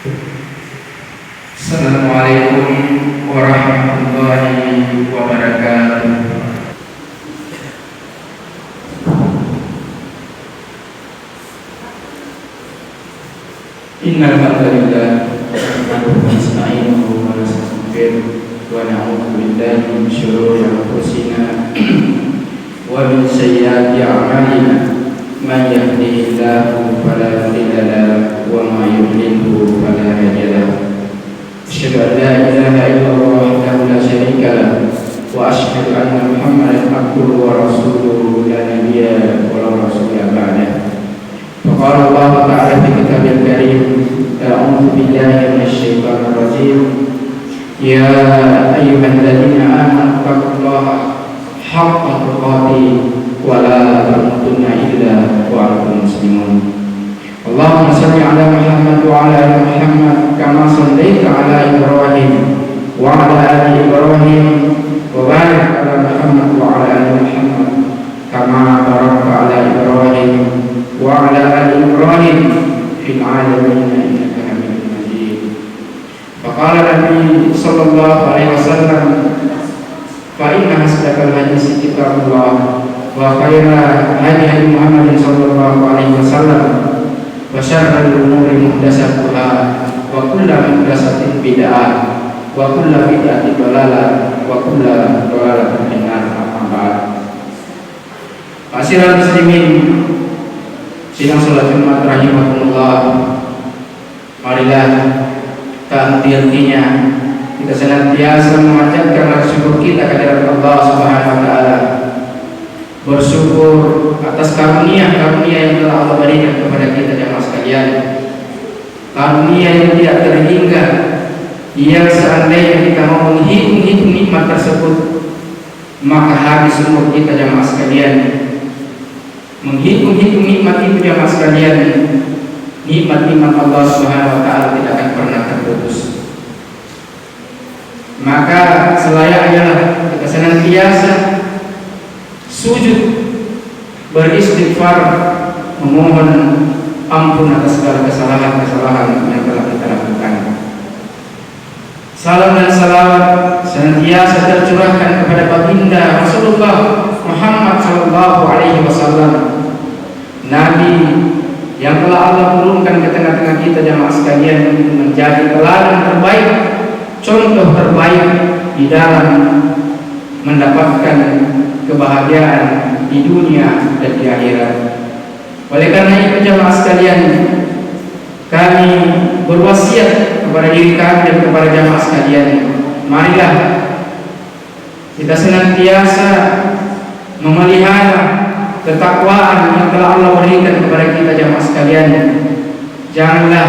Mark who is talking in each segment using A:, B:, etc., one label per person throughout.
A: Assalamualaikum warahmatullahi wabarakatuh. Innal hamdalillah nahmaduhu wa nasta'inuhu wa nastaghfiruh wa na'udzu billahi min shururi anfusina wa min sayyiati a'malina. Man yahdihillahu fala mudilla lahu wa may yudlilhu fala hadiya lahu. Asyhadu an la ilaha illallah wahdahu la syarika lahu wa asyhadu anna Muhammadan abduhu wa rasuluhu la nabiyya wa la rasula ba'dahu. Faqala Allah ta'ala fi kitabil karim, a'udzu billahi minasy syaithanir rajim. Ya ayyuhalladzina amanu taqullaha haqqa tuqatih wa la tamutunna illa wa antum muslimun. Allahumma shalli ala Muhammad wa ala ali Muhammad kama shallaita ala Ibrahim wa ala ali Ibrahim wa barik ala Muhammad wa ala ali Muhammad kama barakta ala Ibrahim wa ala ali Ibrahim fil alamin innaka Hamidum Majid. Faqala Nabi sallallahu alaihi wasallam, fa inna asdaqal hadits kitabullah wa khairal hadi Muhammadin sallallahu alaihi wasallam wa syarrul umuri muhdatsatuha wa kullu muhdatsatin bid'ah wa kullu bid'atin dhalalah wa kullu dhalalatin finnar. Amma ba'd. Ma'asyiral muslimin, sidang salat Jumat rahimakumullah, marilah tak henti-hentinya kita senantiasa memanjatkan rasa syukur kita kepada Allah Subhanahu wa taala. Bersyukur atas karunia-karunia yang telah Allah berikan kepada kita jemaah sekalian. Karunia yang tidak terhingga, yang seandainya kita mau menghitung nikmat tersebut, maka habis umur kita jemaah sekalian. Menghitung nikmat itu jemaah sekalian, nikmat-nikmat Allah Subhanahu wa taala tidak akan pernah terputus. Maka selayaknya kita senantiasa sujud, beristighfar, memohon ampun atas segala kesalahan-kesalahan yang telah kita lakukan. Salam dan salawat senantiasa tercurahkan kepada baginda Rasulullah Muhammad sallallahu alaihi wasallam, Nabi yang telah Allah turunkan ke tengah-tengah kita jemaah sekalian menjadi teladan terbaik, contoh terbaik di dalam mendapatkan kebahagiaan di dunia dan di akhirat. Oleh karena itu jemaah sekalian, kami berwasiat kepada diri kami dan kepada jemaah sekalian, marilah kita senantiasa memelihara ketakwaan yang telah Allah berikan kepada kita jemaah sekalian. Janganlah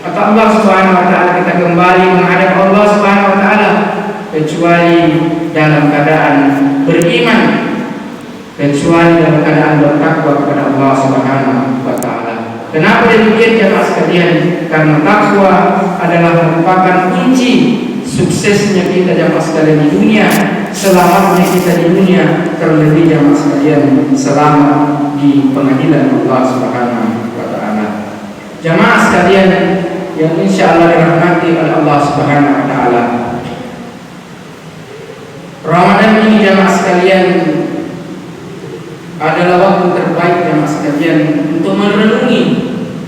A: kata Allah Subhanahu wa taala kita kembali menghadap Allah Subhanahu wa taala kecuali dalam keadaan beriman, kecuali dalam keadaan bertakwa kepada Allah Subhanahu wa taala. Kenapa demikian jemaah sekalian? Karena takwa adalah merupakan kunci suksesnya kita jemaah sekalian di dunia, selamatnya kita di dunia, terlebih jemaah sekalian selamat di pengadilan Allah Subhanahu wa taala. Jemaah sekalian yang insyaallah dirahmati oleh Allah Subhanahu wa taala, Ramadan ini jemaah sekalian adalah waktu terbaik jemaah sekalian untuk merenungi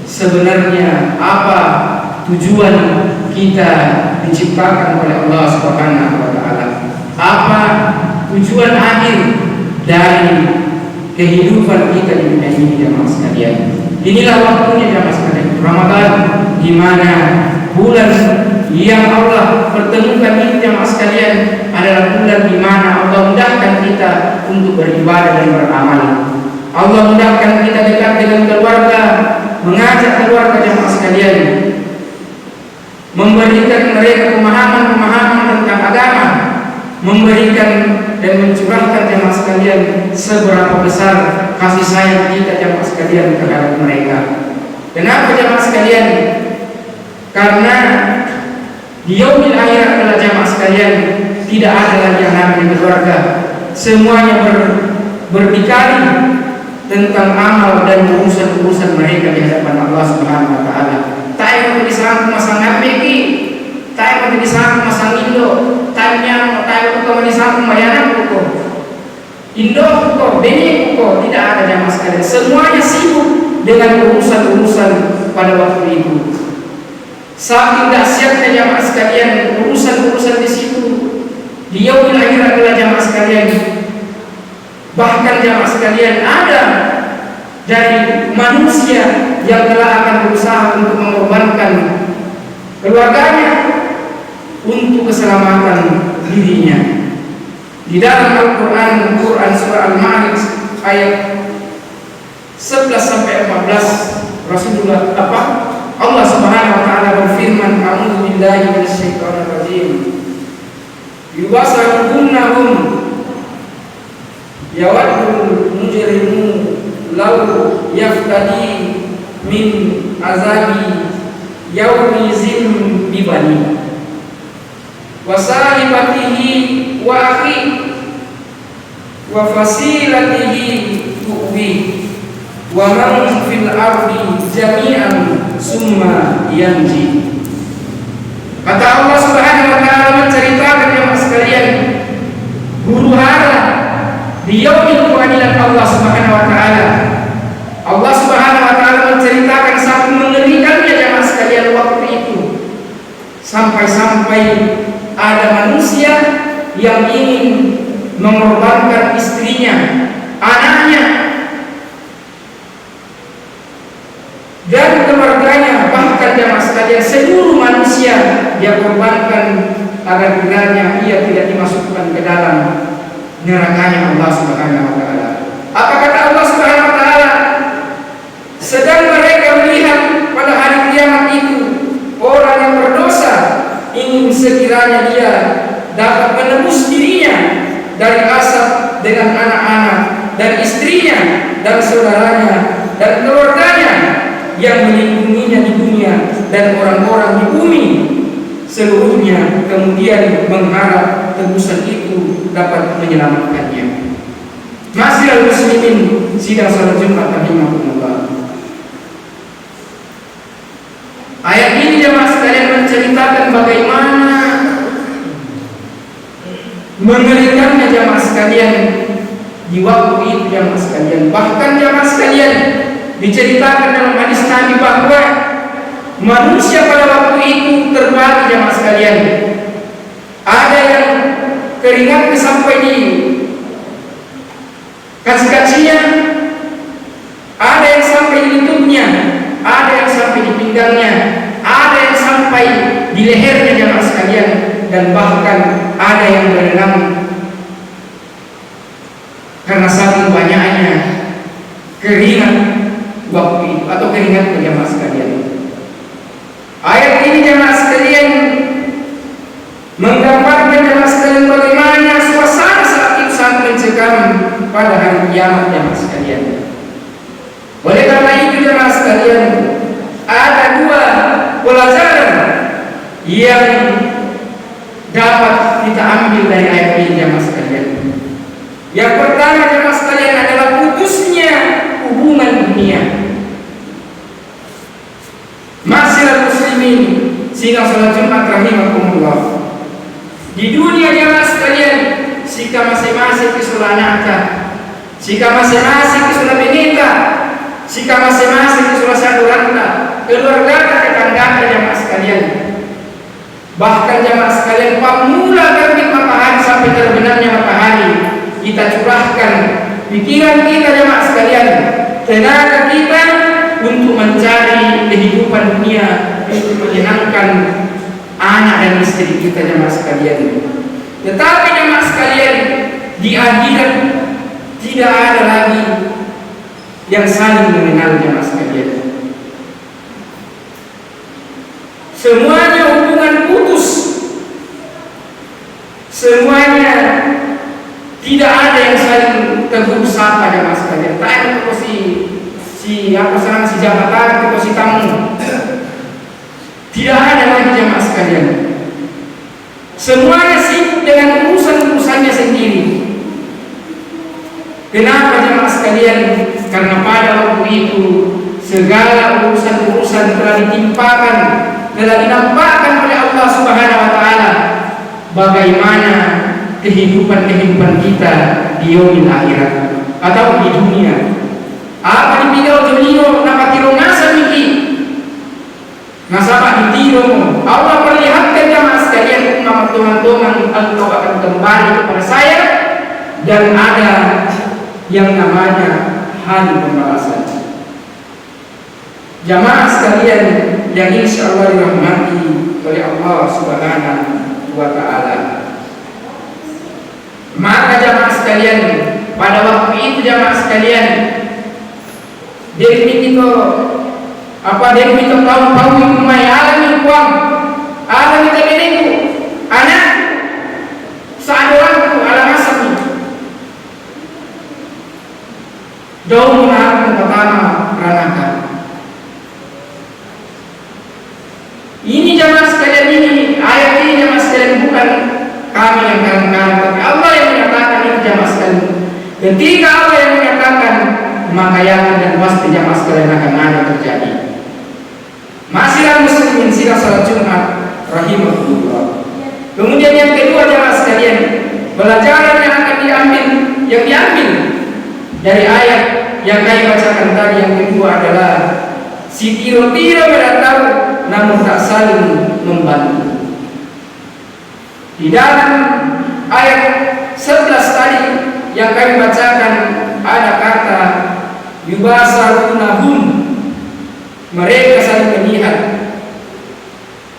A: sebenarnya apa tujuan kita diciptakan oleh Allah Subhanahu wa taala. Apa tujuan akhir dari kehidupan kita di dunia ini jemaah sekalian. Inilah waktunya jemaah sekalian, Ramadan, di mana bulan yang Allah pertemukan ini jemaah sekalian adalah bulan di mana Allah mudahkan kita untuk beribadah dan beramal. Allah mudahkan kita dekat dengan keluarga, mengajak keluarga jemaah sekalian, memberikan mereka pemahaman tentang agama, memberikan dan mencurahkan jemaah sekalian seberapa besar kasih sayang kita jemaah sekalian terhadap mereka. Kenapa jemaah sekalian? Karena di yaumil akhir adalah jemaah sekalian tidak ada lagi yang namanya keluarga. Semuanya berdikari tentang amal dan urusan-urusan mereka di hadapan Allah Subhanahu wa taala. Tak yang disangkut masang ngambeki, tayo yang disangkut masang Indo, tayo yang disangkut mayanan kok. Indo kok, Beni kok, tidak ada jamaah sekalian. Semuanya sibuk dengan urusan-urusan pada waktu itu. Saking dahsyatnya jamaah sekalian, urusan-urusan di situ. Di yaumil akhir adalah jamaah sekalian. Bahkan jamaah sekalian ada dari manusia yang telah akan berusaha untuk mengorbankan keluarganya untuk keselamatan dirinya. Di dalam Al-Quran surah Al-Ma'arij ayat 11 sampai 14 Allah Subhanahu wa taala berfirman, a'udzu billahi minasyaitonir rajim. Yubasaruhum yawaddul mujrimu law yaftadi min azabi yaumi zim bibani wa sahibatihi wa akhi wa fasilatihi tuwi wa man fil ardi jami'an summa yanji. Kata Allah Subhanahu wa taala menceritakan jemaah sekalian huru hara di yaumil pengadilan Allah Subhanahu wa taala. Allah Subhanahu wa taala menceritakan sampai mengerikannya jemaah sekalian waktu itu. Sampai-sampai ada manusia yang ingin mengorbankan istrinya, anaknya, dan keluarganya, bahkan jamaah sekalian seluruh manusia dia korbankan agar kiranya ia tidak dimasukkan ke dalam nerakanya Allah Subhanahu wa taala. Apa kata Allah Subhanahu wa taala? Sedang mereka melihat pada hari kiamat itu orang yang berdosa ingin sekiranya dia dapat menebus dirinya dari asap dengan anak-anak dan istrinya dan saudaranya dan keluarganya yang melindunginya di dunia dan orang-orang di bumi seluruhnya, kemudian mengharap tebusan itu dapat menyelamatkannya. Masyiral muslimin sidang salat Jumat rahimahumullah. Ayat ini jemaah sekalian menceritakan bagaimana mengerikannya jemaah sekalian di waktu itu jemaah sekalian. Bahkan jemaah sekalian diceritakan dalam hadis Nabi bahwa manusia pada waktu itu terbagi jemaah sekalian. Ada yang keringatnya sampai di kaki-kakinya, ada yang sampai di lututnya, ada yang sampai di pinggangnya, ada yang sampai di lehernya jemaah sekalian, dan bahkan ada yang berenang karena saking banyaknya keringat waktu itu atau keringat jemaah sekalian. Ayat ini jemaah sekalian menggambarkan jemaah sekalian bagaimana suasana saat itu sangat mencekam pada hari kiamat jemaah sekalian. Oleh karena itu jemaah sekalian, ada dua pelajaran yang dapat kita ambil dari ayat ini jemaah sekalian. Yang pertama jemaah sekalian adalah putusnya hubungan dunia. Masyiral muslimin sidang salat Jumat rahimahumullah. Di dunia jemaah sekalian, jika masing-masing kisulah naka, jika masing-masing kisulah benita, jika masing-masing kisulah saduranta, keluarga tetangga jemaah sekalian. Bahkan jemaah sekalian, pamula terbit matahari sampai terbenamnya matahari, kita curahkan pikiran kita jemaah sekalian, tenaga kita untuk mencari kehidupan dunia, untuk menyenangkan anak dan istri kita jemaah sekalian. Tetapi jemaah sekalian, di akhirat tidak ada lagi yang saling mengenal jemaah sekalian. Semuanya hubungan putus, semuanya tidak ada yang saling tegur sapa jemaah sekalian. Tak ada si jabatan atau si tamu. Tidak ada lagi jemaah sekalian. Semuanya sibuk dengan urusan-urusannya sendiri. Kenapa jemaah sekalian? Karena pada waktu itu segala urusan-urusan telah ditimpakan, telah dinampakkan oleh Allah Subhanahu wa taala bagaimana kehidupan kita di yaumil akhirat atau di dunia. Apa dipikau jolino napatiro nasa miki nasabak ditiro Allah perlihatkan jamaah sekalian umat Tuhan engkau akan kembali kepada saya dan ada yang namanya hari pembalasan. Jamaah sekalian yang insya Allah dirahmati oleh Allah Subhanahu wa taala. Maka jamaah sekalian, pada waktu itu jamaah sekalian, dari kaum umai alami kuang alami tabiriku anak saadorangku alam asami daun menarang pertama ranakan. Ini jamaah sekalian, ini ayat ini jamaah sekalian bukan kami yang kadang-kadang, tapi Allah yang menyatakan itu jamaah sekalian. Ketika Allah yang menyatakan, maka yakin dan pasti jamaah sekalian akan ada terjadi. Masihlah muslimin sila salat Jumat rahimahullah. Kemudian yang kedua jamaah sekalian, pelajaran yang akan diambil dari ayat yang kami bacakan tadi yang kedua adalah si tiro-tiro beratahu namun tak saling membantu. Di dalam ayat 11 tadi yang kami bacakan ada kata yubasarunahum, mereka saling melihat.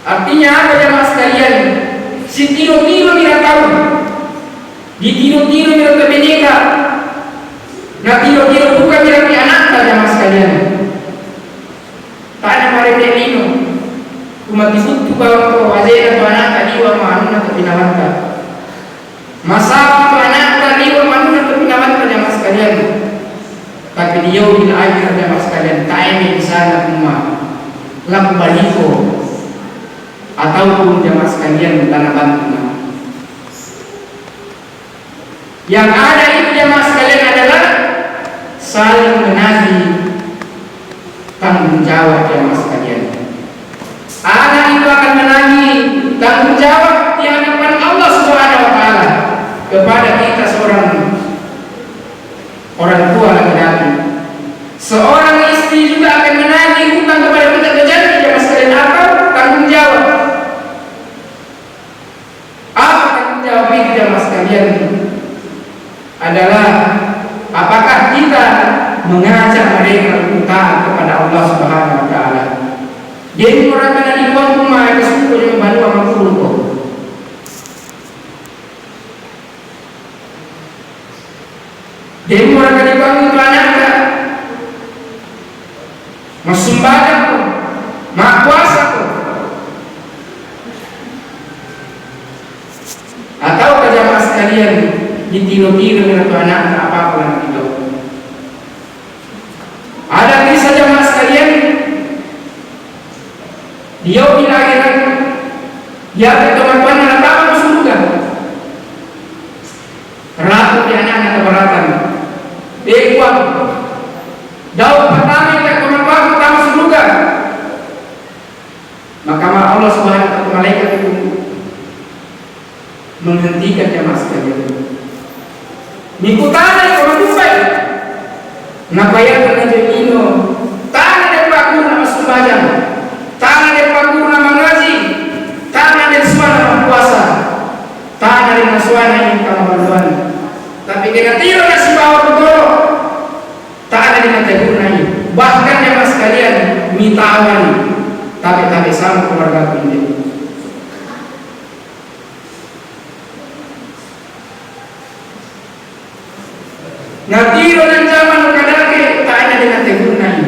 A: Artinya apa jemaah sekalian? Si tiro-tiro tidak tahu, di tiro-tiro tidak terbeneka. Nah tiro-tiro bukan tidak anak jemaah sekalian. Tanya mereka ini umat disebut bahwa wajah atau anak tadi wa ma'anuna atau pinawanta masa itu anak tadi wa ma'anuna atau pinawanta jemaah sekalian. Tapi di yaumil akhir jemaah sekalian taimi sana umat lam baliko ataupun jemaah sekalian tanah bantu. Yang ada itu jemaah sekalian adalah saling menagih tanggung jawab jemaah sekalian. Anak itu akan menagih tanggung jawab di hadapan Allah Subhanahu wa taala kepada kita seorang orang tua laki-laki. Seorang istri juga akan menagih hutang kepada kita berjanji jemaah sekalian. Apa tanggung jawab? Apa tanggung jawab itu jemaah sekalian? Adalah apakah kita mengajak mereka untuk taat kepada Allah Subhanahu wa taala. Jadi orang kena dibuang rumah itu suku yang baru sama kurung. Jadi orang kena dibuang itu anaknya masumbadan pun, mak kuasa pun. Atau jamaah sekalian ditiro-tiro dengan anaknya apa-apa yang itu. Ada kisah jamaah sekalian di yaumil akhirat ya teman-teman anak tahu surga ratu di anak keberatan bekuan daun pertama yang teman-teman pertama surga. Maka Allah Subhanahu wa taala malaikat itu menghentikan jamaah sekalian mengikutan kemandupai napaya penajamino tanah dan paku nama sumbajan, tanah dan paku nama ngaji, tanah dan suara nama puasa, tanah dan suara yang kamaluan. Tapi kena tiro nasi bawa betul, tanah dengan tegurnai. Bahkan jemaah sekalian mitawan, tapi sama keluarga ini. Natiro dan zaman kadake tak ada dengan tegurnai.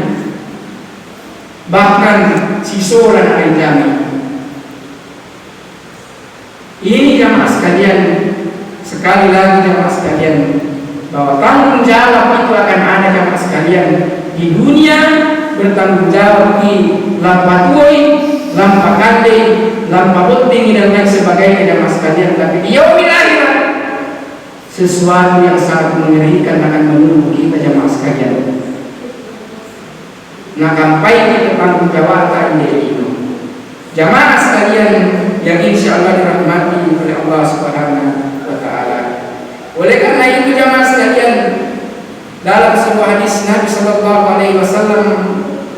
A: Bahkan sisoran ada zaman. Ini jamaah sekalian, sekali lagi jamaah sekalian, bahwa tanggung jawab itu akan ada jamaah sekalian di dunia, bertanggung jawab di lampa tuai, lampa kande, lampa beting dan lain sebagainya jamaah sekalian. Tapi di yaumil akhirat sesuatu yang sangat mengerikan akan menunggu kita jamaah sekalian. nakampai tanggung jawab diri itu. Jamaah sekalian yang insya Allah dirahmati oleh Allah Subhanahu wa Ta'ala. Oleh karena itu jamaah sekalian, dalam sebuah hadis Nabi Sallallahu Alaihi Wasallam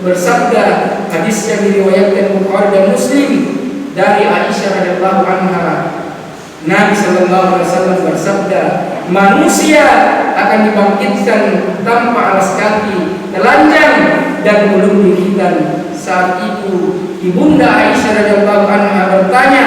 A: bersabda, hadis yang diriwayatkan Bukhari dan Muslim dari Aisyah radhiyallahu anha, Nabi Sallallahu Alaihi Wasallam bersabda, manusia akan dibangkitkan tanpa alas kaki, telanjang dan belum dihitan. Saat itu ibunda Aisyah radhiyallahu anha bertanya,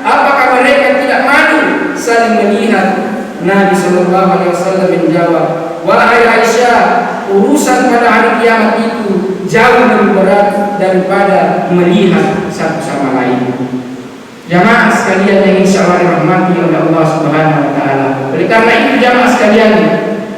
A: apakah mereka tidak malu saling melihat? Nabi Sallallahu Alaihi Wasallam menjawab, wahai Aisyah, urusan pada hari kiamat itu jauh lebih berat daripada melihat satu sama lain. Jamaah sekalian yang insya Allah dirahmati oleh Allah Subhanahu wa Ta'ala. Oleh karena itu jamaah sekalian,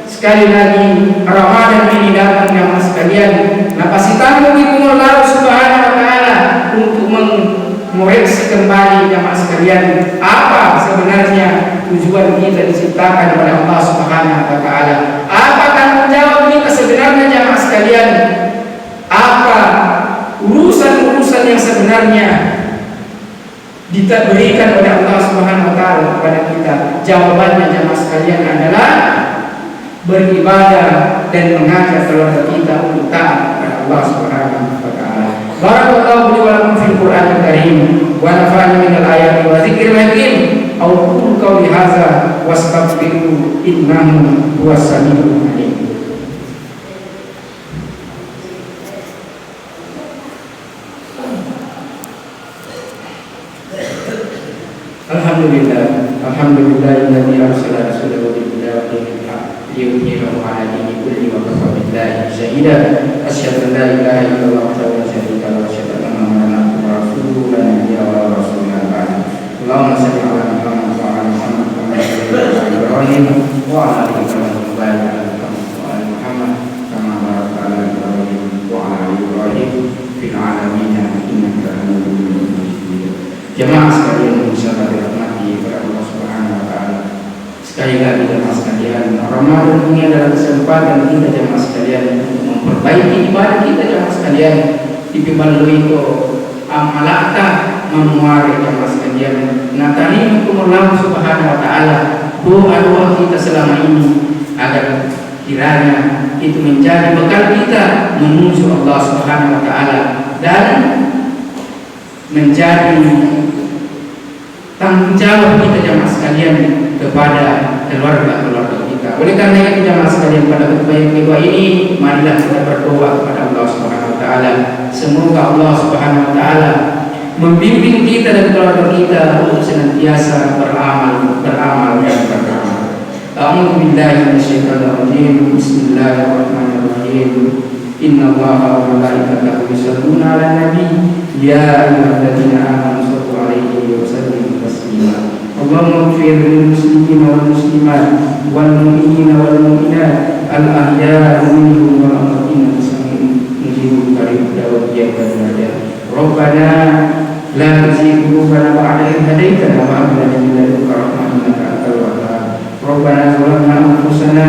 A: sekali lagi Ramadan ini datang jamaah sekalian. Nah pasti tanggung itu Allah Subhanahu wa Ta'ala untuk mengoreksi kembali jamaah sekalian, apa sebenarnya tujuan kita diciptakan oleh Allah Subhanahu wa Ta'ala. Apa tanggung jawab kita sebenarnya jamaah sekalian? Apa urusan-urusan yang sebenarnya diberikan oleh Allah Subhanahu wa Ta'ala kepada kita? Jawabannya jamaah sekalian adalah beribadah dan mengajak keluarga kita untuk taat kepada Allah Subhanahu wa Ta'ala. Barakallahu li wa lakum fil Qur'anil Karim wa nafa'ani minal ayati wa dzikril hakim. Aqulu qawli hadza wastaghfiru innahu huwas samiul alim. Alhamdulillahilladzi arsala rasulahu bil huda wa dinil haqq liyudhhirahu 'ala dini kulli wa kafa billahi shahida. Asyhadu an la ilaha illallah wahdahu la syarika lahu wa asyhadu anna Muhammadan abduhu wa rasuluhu la nabiyya wa rasulullah ba'd. Allahumma shalli 'ala Muhammad wa 'ala Muhammad kama sallaita 'ala Ibrahim wa 'ala ali Ibrahim wa barik 'ala Muhammad kama barakta 'ala Ibrahim wa 'ala ali Ibrahim fil 'alamin innaka Hamidum Majid. Jemaah sekalian insyaallah dirahmati oleh Allah Subhanahu wa Ta'ala. Sekali lagi jemaah sekalian, Ramadan ini adalah kesempatan kita jemaah sekalian untuk memperbaiki ibadah kita jemaah sekalian. Dipibalui ko amalata memuari jemaah sekalian. Natanikum Allah Subhanahu wa Ta'ala. Doa-doa kita selama ini agar kiranya itu menjadi bekal kita menuju Allah Subhanahu wa Ta'ala dan menjadi tanggung jawab kita jamaah sekalian kepada keluarga-keluarga kita. Oleh karena itu jamaah sekalian, pada khutbah yang kedua ini marilah kita berdoa kepada Allah Subhanahu wa Ta'ala. Semoga Allah Subhanahu wa Ta'ala membimbing kita dan keluarga kita untuk senantiasa beramal dan beramal. A'udzu billahi minasyaitonir rajim. Bismillahirrahmanirrahim. Inna Allaha wa malaikatahu yusholluna 'alan nabi ya ayyuhalladzina amanu shallu 'alaihi wa sallimu taslima. Allahumma ighfir lil muslimina wal muslimat wal mu'minina wal mu'minat al ahya'i minhum wal amwatin mujibul qarib da'wat ya rabbana. Rabbana la tuzigh qulubana ba'da idh hadaytana wa hab lana min ladunka rahmatan innaka antal wahhab. Rabbana zalamna anfusana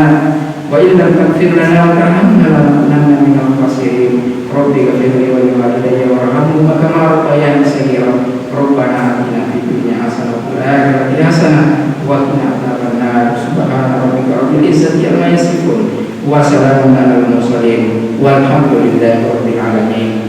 A: wa in lam taghfir lana wa tarhamna lanakunanna minal khasirin. Rabbi ighfir li wa li walidayya warhamhuma kama rabbayani shaghira. Rabbana atina fid dunya hasanah wa fil akhirati hasanah wa qina adzabannar. Subhana rabbika rabbil izzati amma yasifun wa salamun alal mursalin walhamdulillahi rabbil alamin.